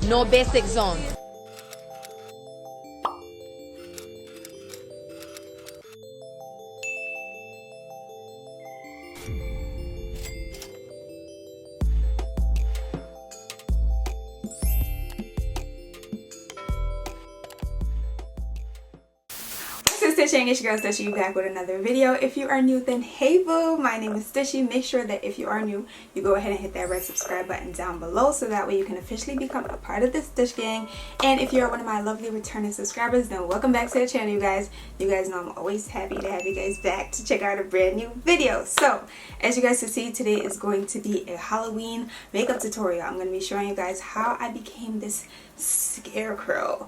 No basic zone. Stushy, and it's your girl Stushy back with another video. If you are new, then hey boo, my name is Stushy. Make sure that if you are new, you go ahead and hit that red subscribe button down below so that way you can officially become a part of the Stush gang. And if you're one of my lovely returning subscribers, then welcome back to the channel, you guys. You guys know I'm always happy to have you guys back to check out a brand new video. So as you guys can see, today is going to be a Halloween makeup tutorial. I'm going to be showing you guys how I became this scarecrow.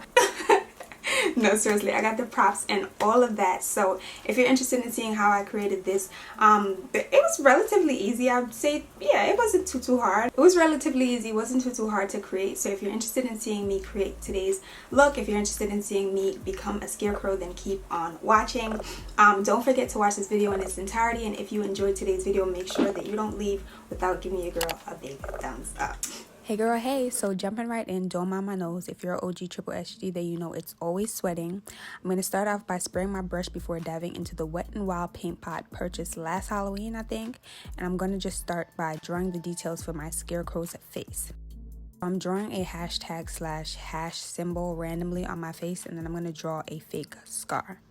No, seriously, I got the props and all of that. So if you're interested in seeing how I created this, it was relatively easy. I would say, yeah, it wasn't too hard. It was relatively easy. It wasn't too hard to create. So if you're interested in seeing me create today's look, if you're interested in seeing me become a scarecrow, then keep on watching. Don't forget to watch this video in its entirety. And if you enjoyed today's video, make sure that you don't leave without giving your girl a big thumbs up. Hey girl, hey, so jumping right in, don't mind my nose. If you're an OG triple HD, then you know it's always sweating. I'm going to start off by spraying my brush before diving into the Wet n Wild paint pot purchased last Halloween, I think. And I'm going to just start by drawing the details for my scarecrow's face. I'm drawing a hashtag/# symbol randomly on my face, and then I'm going to draw a fake scar.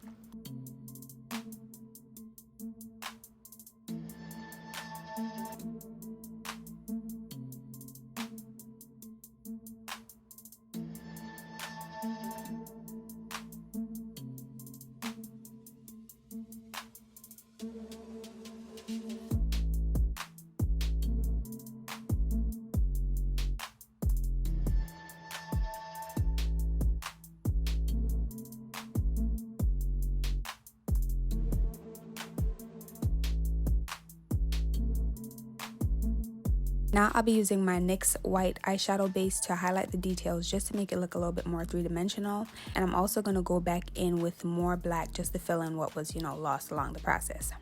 Now I'll be using my NYX white eyeshadow base to highlight the details just to make it look a little bit more three-dimensional. And I'm also going to go back in with more black just to fill in what was, lost along the process.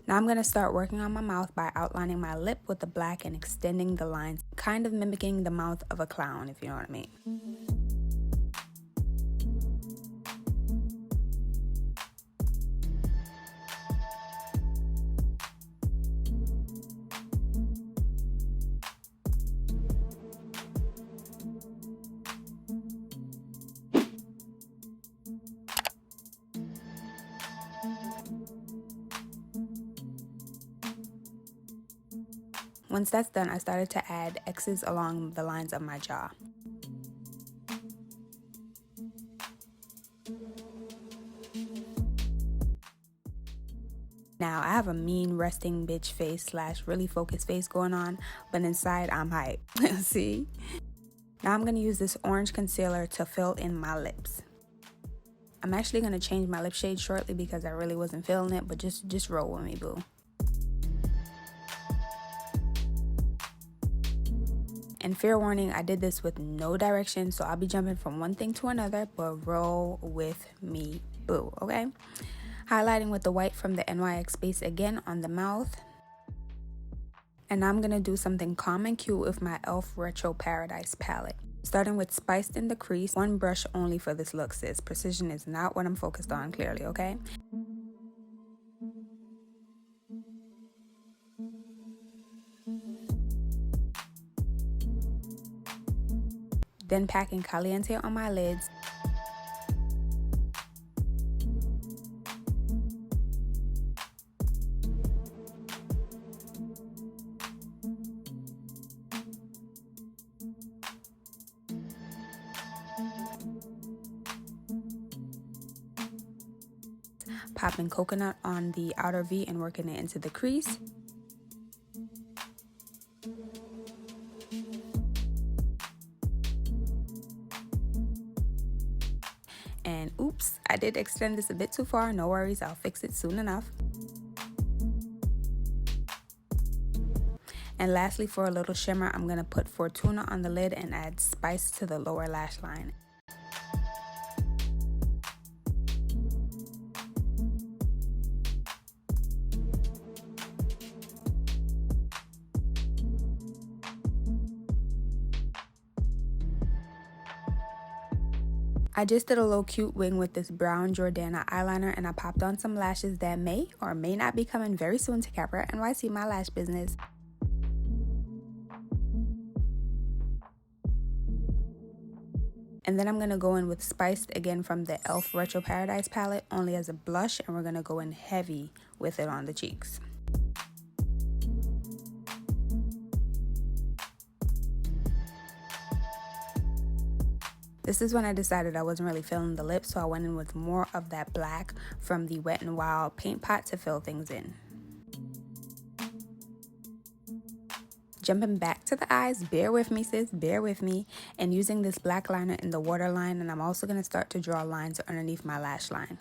Now I'm going to start working on my mouth by outlining my lip with the black and extending the lines, kind of mimicking the mouth of a clown, if you know what I mean. Once that's done, I started to add X's along the lines of my jaw. Now, I have a mean resting bitch face / really focused face going on, but inside I'm hype. See? Now I'm going to use this orange concealer to fill in my lips. I'm actually going to change my lip shade shortly because I really wasn't feeling it, but just roll with me, boo. And fair warning, I did this with no direction, so I'll be jumping from one thing to another, but roll with me, boo, okay? Highlighting with the white from the NYX base again on the mouth. And I'm going to do something calm and cute with my e.l.f. Retro Paradise palette. Starting with Spiced in the crease, one brush only for this look, sis. Precision is not what I'm focused on, clearly, okay? Then packing Caliente on my lids. Popping Coconut on the outer V and working it into the crease. And oops, I did extend this a bit too far. No worries, I'll fix it soon enough. And lastly, for a little shimmer, I'm going to put Fortuna on the lid and add Spice to the lower lash line. I just did a little cute wing with this brown Jordana eyeliner, and I popped on some lashes that may or may not be coming very soon to Capra NYC, my lash business. And then I'm going to go in with Spiced again from the e.l.f. Retro Paradise palette, only as a blush, and we're going to go in heavy with it on the cheeks. This is when I decided I wasn't really feeling the lips, so I went in with more of that black from the Wet n Wild paint pot to fill things in. Jumping back to the eyes, bear with me sis, bear with me, and using this black liner in the waterline, and I'm also going to start to draw lines underneath my lash line.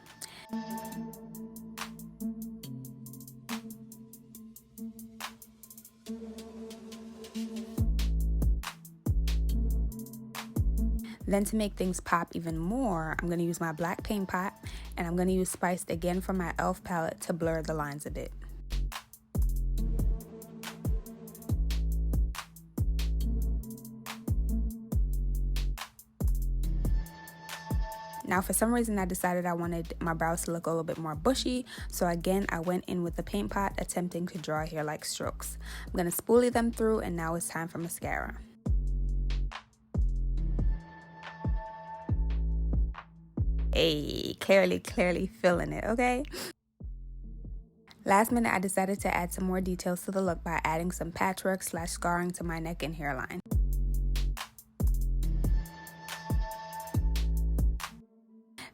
Then to make things pop even more, I'm going to use my black paint pot, and I'm going to use Spiced again from my e.l.f. palette to blur the lines a bit. Now for some reason I decided I wanted my brows to look a little bit more bushy, so again I went in with the paint pot attempting to draw hair-like strokes. I'm going to spoolie them through, and now it's time for mascara. Hey, clearly feeling it, okay? Last minute I decided to add some more details to the look by adding some patchwork / scarring to my neck and hairline.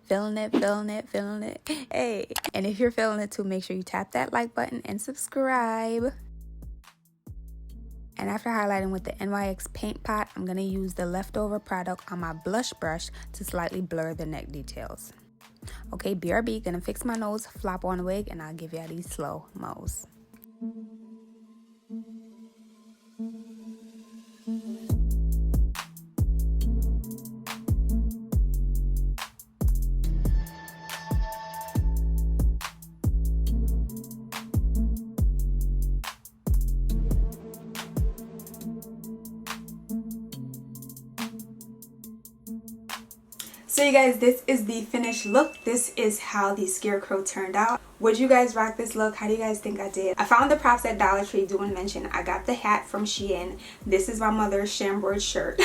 Feeling it. Hey, and if you're feeling it too, make sure you tap that like button and subscribe. And after highlighting with the NYX paint pot, I'm going to use the leftover product on my blush brush to slightly blur the neck details. Okay, BRB, gonna fix my nose, flop on a wig, and I'll give y'all these slow-mos. So you guys, this is the finished look. This is how the Scarecrow turned out. Would you guys rock this look? How do you guys think I did? I found the props at Dollar Tree, doing mention. I got the hat from Shein. This is my mother's chambord shirt.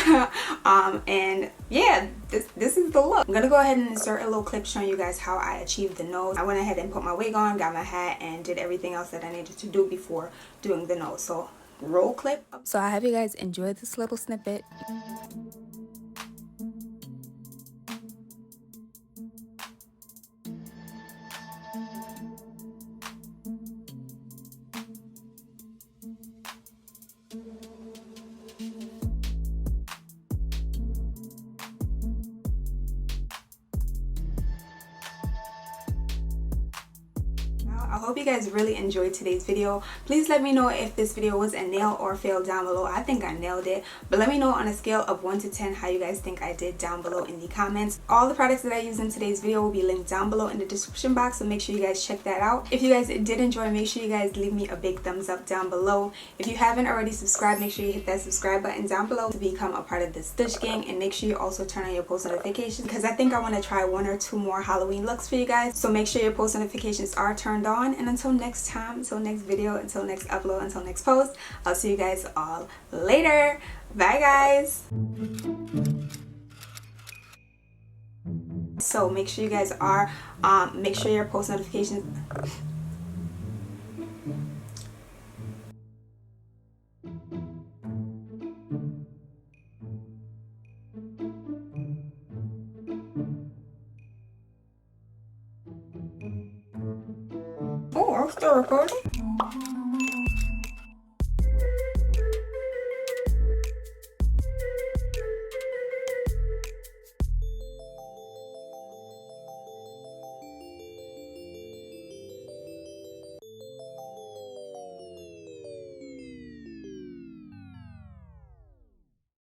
And yeah, this is the look. I'm gonna go ahead and insert a little clip showing you guys how I achieved the nose. I went ahead and put my wig on, got my hat, and did everything else that I needed to do before doing the nose. So roll clip. So I hope you guys enjoyed this little snippet. I hope you guys really enjoyed today's video. Please let me know if this video was a nail or fail down below. I think I nailed it, but let me know on a scale of 1 to 10 how you guys think I did down below in the comments. All the products that I used in today's video will be linked down below in the description box, so make sure you guys check that out. If you guys did enjoy, make sure you guys leave me a big thumbs up down below. If you haven't already subscribed, make sure you hit that subscribe button down below to become a part of the Stush gang, and make sure you also turn on your post notifications, because I think I want to try 1 or 2 more Halloween looks for you guys. So make sure your post notifications are turned on, and until next time, until next video, until next upload, until next post, I'll see you guys all later. Bye guys. So make sure you guys are make sure your post notifications Oh, I'm still recording.